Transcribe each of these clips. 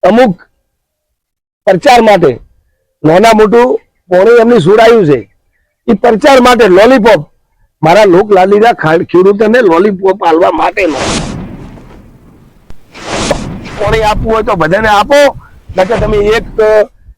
અમુક પ્રચાર માટે નાના મોટું પોણી એમની સુડાયું છે એ પ્રચાર માટે લોલીપોપ મારા લોક લાલીના ખેડૂતોને લોલીપોપ આલવા માટેનો પોણી આપવું હોય તો બધાને આપો, નકર તમે એક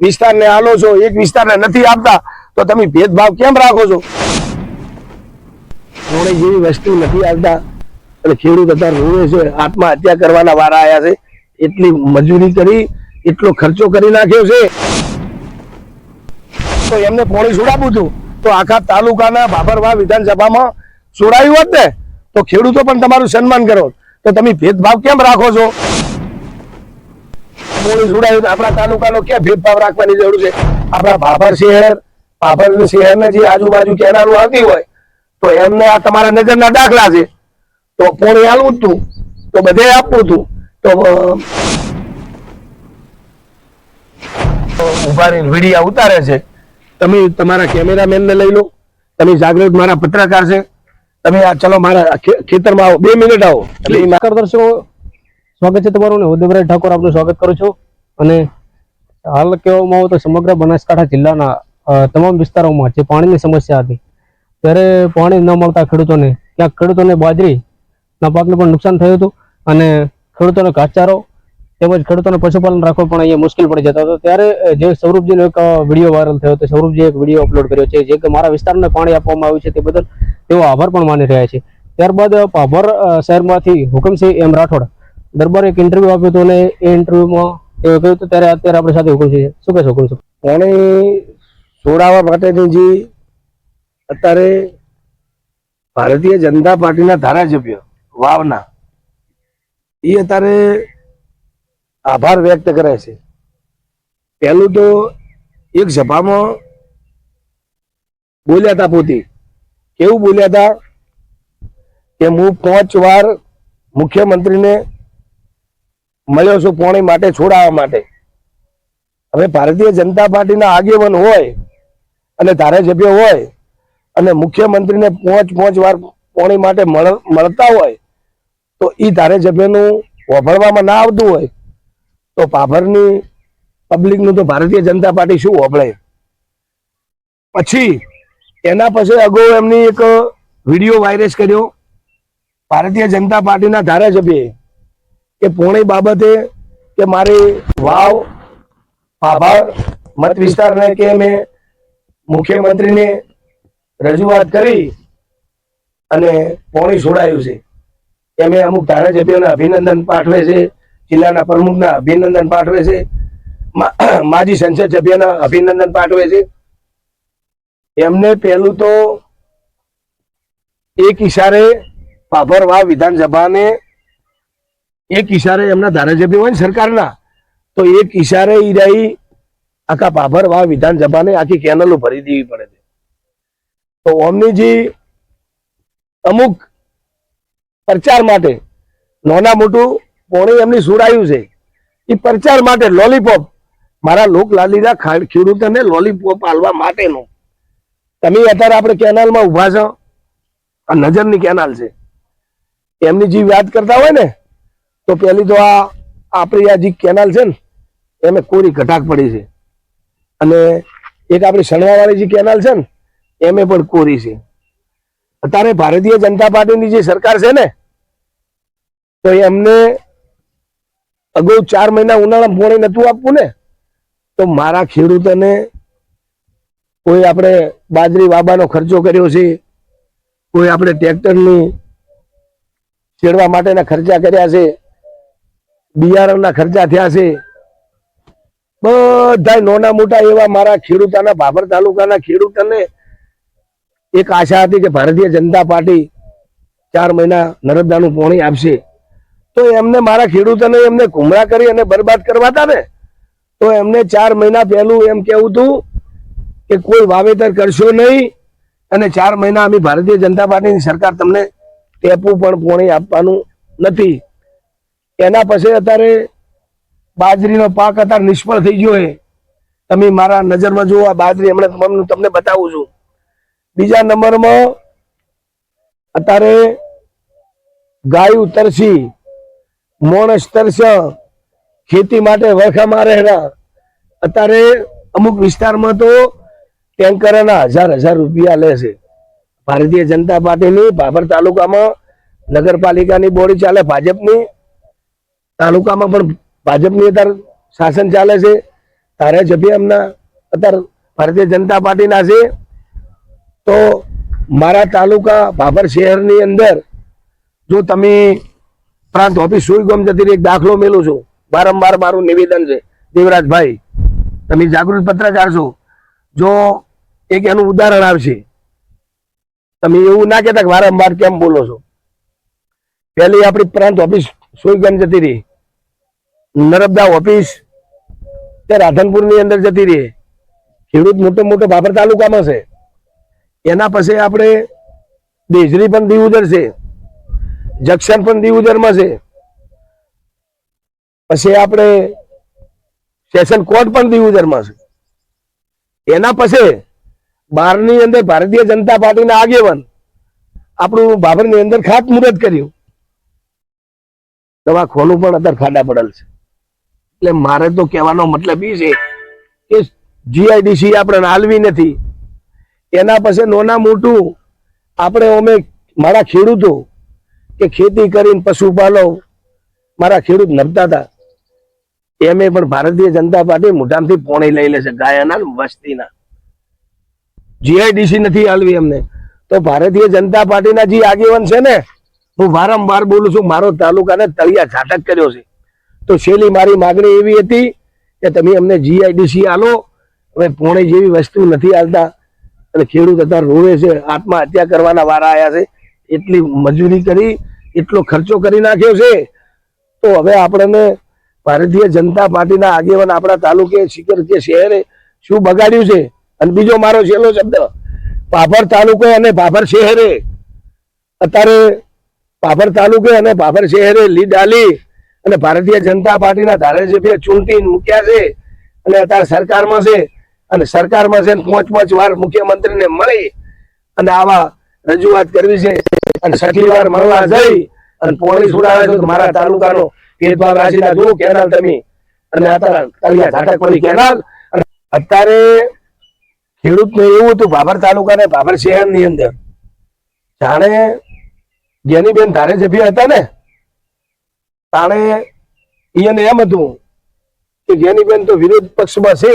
વિસ્તારને આલો છો એક વિસ્તારને નથી આપતા તો તમે ભેદભાવ કેમ રાખો છો? પોણી જેવી વસ્તુ નથી આવતા એટલે ખેડૂત અત્યારે રોવે છે, આત્મહત્યા કરવાના વારા આવ્યા છે. એટલી મજૂરી કરી એટલો ખર્ચો કરી નાખ્યો છે તો એમને પોણી છોડાવું હતું તો આખા તાલુકાના ભાભરવા વિધાનસભામાં છોડાયું હોત ને તો ખેડૂતો પણ તમારું સન્માન કરો. તો તમે ભેદભાવ કેમ રાખો છો? પોણી છોડાયું આપણા તાલુકાનો ક્યાં ભેદભાવ રાખવાની જરૂર છે? આપણા ભાભર શહેરના જે આજુબાજુ કેનાલો આવતી હોય તો એમને આ તમારા નજરના દાખલા છે. તો પોણી આલવું હતું તો બધે આપવું હતું તો ઉભા રહીને વિડીયા ઉતારે છે. તમે તમારા કેમેરામેન ને લઈ લો, તમે જાગૃત મારા પત્રકાર છે, તમે આ ચલો મારા ખેતરમાં આવો, 2 મિનિટ આવો. એટલે દર્શકો સ્વાગત છે તમારું. ઉદયભાઈ ઠાકોર આપનું સ્વાગત કરું છું. અને હાલ કહેવામાં આવે તો સમગ્ર બનાસકાંઠા જિલ્લાના તમામ વિસ્તારોમાં જે પાણીની સમસ્યા હતી ત્યારે પાણી ન મળતા ખેડૂતોને ક્યાંક ખેડૂતોને બાજરીના પાકને પણ નુકસાન થયું હતું અને ખેડૂતોને ઘાસચારો તેમજ ખેડૂતોને પશુપાલન રાખવો પણ અહીંયા મુશ્કેલ પડી જતો હતો. ત્યારે જે સૌરભજીનો એક વિડીયો વાયરલ થયો હતો, સૌરભજી એક વિડીયો અપલોડ કર્યો છે જે કે મારા વિસ્તારને પાણી આપવામાં આવ્યું છે તે બદલ તેઓ આભાર પણ માની રહ્યા છે. ત્યારબાદ ભાભર શહેરમાંથી હુકમસિંહ એમ રાઠોડ દરબારે એક ઇન્ટરવ્યુ આપ્યું હતું અને એ ઇન્ટરવ્યુમાં તેઓ કહ્યું હતું ત્યારે અત્યારે આપણી સાથે હુકમસિંહ શું કહેશો? હુકમસિંહ, પાણી છોડાવવા માટેની જે અત્યારે ભારતીય જનતા પાર્ટીના ધારાસભ્ય વાવના એ અત્યારે આભાર વ્યક્ત કરે છે. પહેલું તો એક સભામાં બોલ્યા હતા, પોતે કેવું બોલ્યા હતા કે હું 5 વાર મુખ્યમંત્રીને મળ્યો છું પાણી માટે છોડાવવા માટે. હવે ભારતીય જનતા પાર્ટીના આગેવાન હોય અને ધારાસભ્ય હોય અને મુખ્યમંત્રીને 5 વાર પાણી માટે મળતા હોય તો એ ધારાસભ્યનું હોભળવામાં ના આવતું હોય તો ભાભરની પબ્લિકનું તો ભારતીય જનતા પાર્ટી શું હોભળે? પછી એના પછી અગાઉ એમની એક વિડીયો વાયરલ કર્યો ભારતીય જનતા પાર્ટીના ધારાસભ્યએ કે પોણી બાબતે કે મારી વાવ ભાભર મત વિસ્તારને કે મેં મુખ્યમંત્રીને રજૂઆત કરી અને પોણી છોડાયું છે. એમ અમુક ધારાસભ્યોને અભિનંદન પાઠવે છે, જિલ્લાના પ્રમુખના અભિનંદન પાઠવે છે, માજી સંસદ સભ્યના અભિનંદન પાઠવે છે. એમને પહેલું તો એક ઈશારે ભાભર વાવ વિધાનસભાને એક ઈશારે એમના ધારાસભ્ય હોય ને સરકારના તો એક ઈશારે ઈ આખા ભાભર વાવ વિધાનસભાને આખી કેનલો ભરી દેવી પડે છે. તો ઓમની જે અમુક પ્રચાર માટે નાના મોટું પોણી એમની સુડાયું છે એ પ્રચાર માટે લોલીપોપ મારા લોક લાલીના ખેડૂતોને લોલીપોપ આલવા માટેનું. તમે અત્યારે આપણે કેનાલમાં ઉભા છો, આ નજરની કેનાલ છે, એમની જે વાત કરતા હોય ને તો પેલી તો આ આપણી આ જે કેનાલ છે ને એમે કોરી ઘટાક પડી છે અને એક આપણી સણવાવાળી જે કેનાલ છે ને એમે પણ કોરી છે. અત્યારે ભારતીય જનતા પાર્ટીની જે સરકાર છે ને તો એમને અગાઉ 4 મહિના ઉનાળામાં પોણી નતું આપવું ને તો મારા ખેડૂતોને કોઈ આપણે બાજરી વાવવાનો ખર્ચો કર્યો છે, કોઈ આપણે ટ્રેક્ટરની છેડવા માટેના ખર્ચા કર્યા છે, બિયારણના ખર્ચા થયા છે, બધા નાના મોટા એવા મારા ખેડૂતોના ભાભર તાલુકાના ખેડૂતોને એક આશા હતી કે ભારતીય જનતા પાર્ટી 4 મહિના નર્મદાનું પાણી આપશે તો એમને મારા ખેડૂતોને એમને ગુમરાહ કરી અને બરબાદ કરવા હતા ને તો એમને 4 મહિના પહેલું એમ કેવું હતું કે કોઈ વાવેતર કરશો નહીં અને 4 મહિના અમે ભારતીય જનતા પાર્ટીની સરકાર તમને ટેપું પણ પાણી આપવાનું નથી. એના પછી અત્યારે બાજરીનો પાક અત્યારે નિષ્ફળ થઈ ગયો છે. તમે મારા નજરમાં જુઓ, આ બાજરી હમણાં તમને બતાવું છું. બીજા નંબરમાં અત્યારે ગાયું તરસી, માણસ તરસ્યા, ખેતી માટે વરખા મારે અત્યારે અમુક વિસ્તારમાં તો ટેન્કરના હજાર રૂપિયા લે છે. ભારતીય જનતા પાર્ટીની ભાભર તાલુકામાં નગરપાલિકાની બોડી ચાલે ભાજપની, તાલુકામાં પણ ભાજપની અત્યારે શાસન ચાલે છે. ધારાસભ્ય એમના અત્યારે ભારતીય જનતા પાર્ટીના છે. તો મારા તાલુકા ભાભર શહેરની અંદર જો તમે પ્રાંત ઓફિસ સુઈગામ જતી એક દાખલો મેલું છું, વારંવાર મારું નિવેદન છે દેવરાજભાઈ, તમે જાગૃત પત્રકાર છો, જો એક એનું ઉદાહરણ આવશે. તમે એવું ના કહેતા કે વારંવાર કેમ બોલો છો. પહેલી આપણી પ્રાંત ઓફિસ સુઈગામ જતી રહી, નર્મદા ઓફિસ તે રાધનપુર ની અંદર જતી રહી. ખેડૂત મોટો ભાભર તાલુકામાં છે. એના પછી આપણે દેજરી પણ દીવદર છે, જંકશન પણ દીવદરમાં છે, પછી આપણે સેશન કોર્ટ પણ દીવદરમાં છે. એના પછી બારની અંદર ભારતીય જનતા પાર્ટીના આગેવાન આપણું ભાભરની અંદર ખાતમુહૂર્ત કર્યું. દવાખાનું પણ અત્યારે ખાડા પડેલ છે. એટલે મારે તો કહેવાનો મતલબ એ છે કે જીઆઈડીસી આપણે હાલવી નથી. એના પછી નાના મોટું આપણે અમે મારા ખેડૂતો કે ખેતી કરીને પશુપાલો મારા ખેડૂત નડતા હતા, એમે પણ ભારતીય જનતા પાર્ટી મોઢામાંથી પોણી લઈ લે છે ગાયના વસ્તીના. જીઆઈડીસી નથી હાલવી એમને. તો ભારતીય જનતા પાર્ટીના જે આગેવાન છે ને, હું વારંવાર બોલું છું, મારો તાલુકાને તળિયા ઝાટક કર્યો છે. તો છેલ્લી મારી માગણી એવી હતી કે તમે અમને જીઆઈડીસી આલો. હવે પોણી જેવી વસ્તુ નથી હાલતા અને ખેડૂત અત્યારે રોવે છે, આત્મહત્યા કરવાના વારા આવ્યા છે. એટલી મજૂરી કરી, એટલો ખર્ચો કરી નાખ્યો છે. તો હવે આપણને ભારતીય જનતા પાર્ટીના આગેવાન આપણા તાલુકે સિકર કે શહેરે શું બગાડ્યું છે. અને બીજો મારો છેલ્લો શબ્દ, ભાભર તાલુકે અને ભાભર શહેરે અત્યારે ભાભર તાલુકે અને ભાભર શહેરે લીડ આલી અને ભારતીય જનતા પાર્ટીના ધારાસભ્ય ચૂંટી મૂક્યા છે અને અત્યારે સરકારમાં છે. અને સરકારમાં છે 5 વાર મુખ્યમંત્રીને મળી અને આવા રજૂઆત કરવી છે. અને 6મી વાર મળવા જઈ અને પોલીસ ઉડાવે છે મારા તાલુકાનો ભેદભાવ રાશિના જો કેનાલ તમે, અને અત્યારે તળિયા ઝાટક પડી કેનાલ. અત્યારે ખેડૂતને એવું હતું ભાભર તાલુકાને ભાભર શહેરની અંદર જાણે જ્ઞાનીબેન ધારાસભ્ય હતા ને, તાણે એને એમ હતું કે જ્ઞાનીબેન તો વિરોધ પક્ષમાં છે,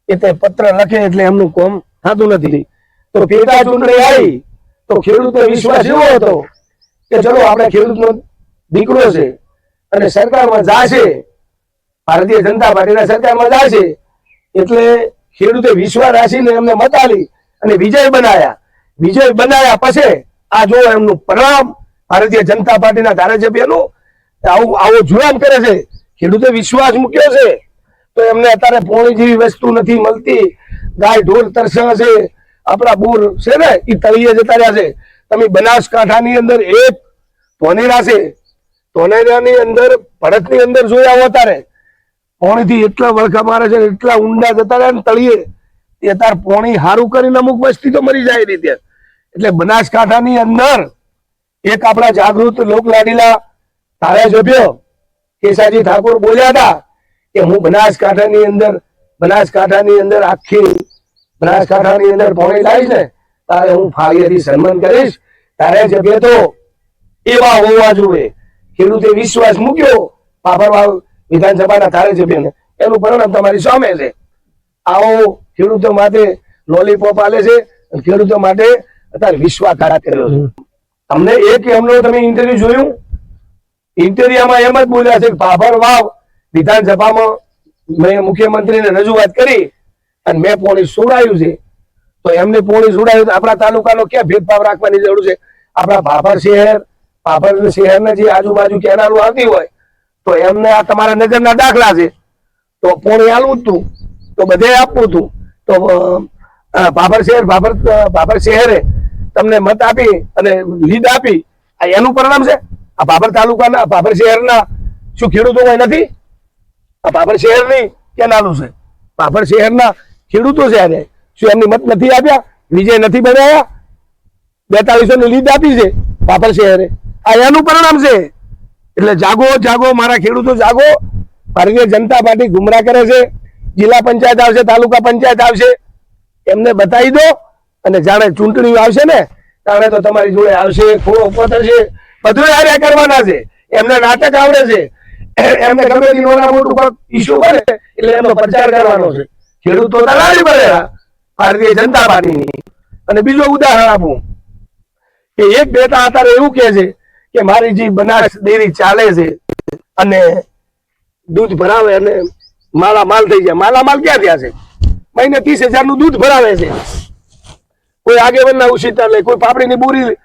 એ તે પત્ર લખે એટલે એમનું કામ થતું નથી. તો પેટા ચૂંટણી આવી તો ખેડૂતનો વિશ્વાસ એવો હતો કે ચલો આપણે ખેડૂતનો દીકરો છે અને સરકારમાં જાશે, ભારતીય જનતા પાર્ટીના સરકારમાં જાશે, એટલે ખેડૂતે વિશ્વાસ રાખીને એમને મત આલી અને વિજય બનાયા પછી આ જો એમનું પરિણામ ભારતીય જનતા પાર્ટીના ધારાસભ્યનું આવો જુલામ કરે છે. ખેડૂતે વિશ્વાસ મૂક્યો છે તો એમને અત્યારે પોણી જેવી વસ્તુ નથી મળતી. ગાય ઢોર તરસે છે, આપણા બોર છે ને એ તળિયે જતા રહ્યા છે. તમે બનાસકાંઠાની અંદર એક ધોનેરા છે, ધોનેરાની અંદર ભરતની અંદર જોયા હો તારે પોણીથી એટલા વળખા મારે છે, એટલા ઊંડા જતા રહ્યા ને તળિયે, એ અત્યારે પોણી હારું કરીને અમુક વસ્તી તો મરી જાય રીતે. એટલે બનાસકાંઠાની અંદર એક આપણા જાગૃત લોકલાડીલા ધારાસભ્ય કેસાજી ઠાકોર બોલ્યા હતા કે હું બનાસકાંઠાની અંદર આખી બનાસકાંઠાની અંદર પોણી લાવીશ ને તારે હું ફાળિયાથી સન્માન કરીશ. ધારાસભ્ય તો એવા હોવા જોઈએ. ખેડૂતે વિશ્વાસ મૂક્યો પાપરવાવ વિધાનસભાના ધારાસભ્યને, એનું પરિણામ તમારી સામે છે. આવો ખેડૂતો માટે લોલીપોપ આલે છે, ખેડૂતો માટે અત્યારે વિશ્વાસઘાત કર્યો છે. અમને એક એમનો તમે ઇન્ટરવ્યુ જોયું, ઇન્ટરવ્યુમાં એમ જ બોલ્યા છે કે ભાભર વાવ વિધાનસભામાં મેં મુખ્યમંત્રીને રજૂઆત કરી અને મેં પોણી છોડાયું છે. તો એમને પોણી છોડાયું તો આપણા તાલુકાનો ક્યાં ભેદભાવ રાખવાની જરૂર છે. આપણા ભાભર શહેરના જે આજુબાજુ કેનાલો આવતી હોય તો એમને આ તમારા નજરના દાખલા છે. તો પોણી આલવું હતું તો બધે આપવું હતું. તો ભાભર શહેરે તમને મત આપી અને લીડ આપી, આ એનું પરિણામ છે. આ ભાભર તાલુકાના ભાભર શહેરના શું ખેડૂતો હોય નથી? આ ભાભર શહેરની કેનાલો છે, ભાભર શહેરના ખેડૂતો છે, શું એમની મત નથી આપ્યા? વિજય નથી બનાવ્યા? 4200 ની લીડ આપી છે ભાભર શહેરે, આ એનું પરિણામ છે. એટલે જાગો મારા ખેડૂતો જાગો. ભારતીય જનતા પાર્ટી ગુમરાહ કરે છે. જિલ્લા પંચાયત આવશે, તાલુકા પંચાયત આવશે, એમને બતાવી દો અને જાણે ચૂંટણી આવશે ને ત્યારે તો તમારી જોડે આવશે, ખોળો પથરશે, બધું હારે કરવાના છે. એમને નાટક આવડે છે, એમને ગમે તે નાના મોટું ઇસ્યુ કરે એટલે એમનો પ્રચાર કરવાનો છે. ખેડૂતો દલાલી બનેલા ભારતીય જનતા પાર્ટીની. અને બીજું ઉદાહરણ આપું કે એક બેટા અત્યારે એવું કહે છે કે મારી જે બનાસ ડેરી ચાલે છે અને દૂધ ભરાવે અને માલામાલ થઈ જાય. માલામાલ ક્યાં થયા છે? મહિને 30,000 નું દૂધ ભરાવે છે. કોઈ આગેવાનના ઉછીતા લે, કોઈ પાપડીની બોરી લે,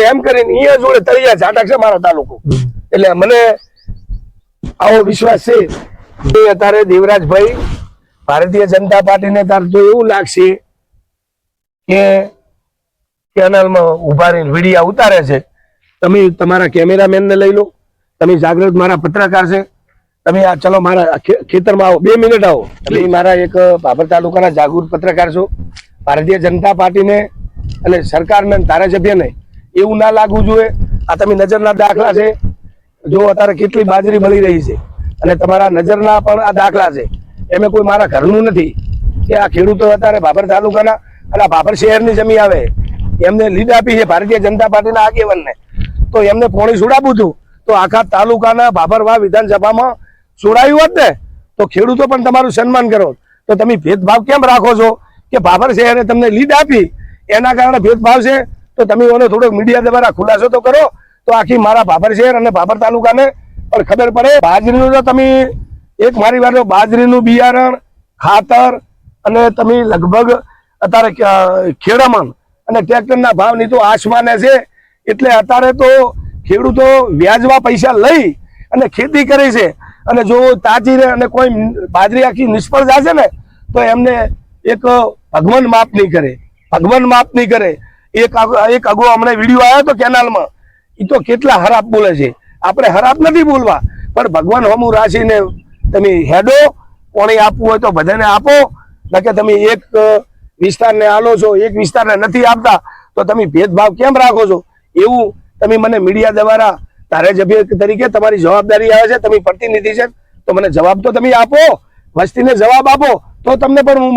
એમ કરીને અહીંયા જોડે તળિયા ઝાટક છે મારો તાલુકો. એટલે મને આવો વિશ્વાસ છે કે અત્યારે દેવરાજભાઈ ભારતીય જનતા પાર્ટીને તાર તો એવું લાગશે કે કેનાલમાં ઉભા રહીને વિડીયા ઉતારે છે. તમે તમારા કેમેરામેનને લઈ લો, તમે જાગૃત મારા પત્રકાર છે, તમે આ ચલો મારા ખેતરમાં આવો, 2 મિનિટ આવો. એટલે મારા એક બાબર તાલુકાના જાગૃત પત્રકાર છો. ભારતીય જનતા પાર્ટીને અને સરકારને ધારાસભ્યને એવું ના લાગવું જોઈએ. આ તમે નજરના દાખલા છે, જો અત્યારે કેટલી બાજરી મળી રહી છે અને તમારા નજરના પણ આ દાખલા છે. એમે કોઈ મારા ઘરનું નથી કે આ ખેડૂતો અત્યારે બાબર તાલુકાના અને બાબર શહેરની જમીન આવે એમને લીડ આપી છે ભારતીય જનતા પાર્ટીના આગેવાનને, તો એમને પોણી છોડાવવું હતું તો આખા તાલુકાના બાબરવા વિધાનસભામાં છોડાયું હોત ને તો ખેડૂતો પણ તમારું સન્માન કરો. તો તમે ભેદભાવ કેમ રાખો છો કે બાબર શહેરે તમને લીડ આપી એના કારણે ભેદભાવ છે? તો તમે ઓને થોડોક મીડિયા દ્વારા ખુલાસો તો કરો, તો આખી મારા બાબર શહેર અને બાબર તાલુકાને પણ ખબર પડે. બાજરીનું તો તમે એક મારી વાત, બાજરીનું બિયારણ, ખાતર અને તમે લગભગ અત્યારે ખેડામણ અને ટ્રેક્ટરના ભાવની તો આસમાને છે. એટલે અત્યારે તો ખેડૂતો વ્યાજમાં પૈસા લઈ અને ખેતી કરે છે. અને જો તાજી રહે અને કોઈ બાજરી આખી નિષ્ફળ જશે ને તો એમને એક ભગવાન માફ નહીં કરે, ભગવાન માફ નહીં કરે. એક અગો હમણાં વિડીયો આવ્યો તો કેનાલમાં, એ તો કેટલા હરાપ બોલે છે. આપણે હરાપ નથી બોલવા, પણ ભગવાન હમું રાશીને તમે હેડો. પાણી આપવું હોય તો બધાને આપો, નકે તમે એક વિસ્તારને આલો છો, એક વિસ્તારને નથી આપતા, તો તમે ભેદભાવ કેમ રાખો છો? એવું તમે મને મીડિયા દ્વારા ધારાસભ્ય તરીકે તમારી જવાબદારી આવે છે, તમે પ્રતિનિધિ છે, તો મને જવાબ તો તમે આપો, વસ્તીને જવાબ આપો, તો તમને પણ હું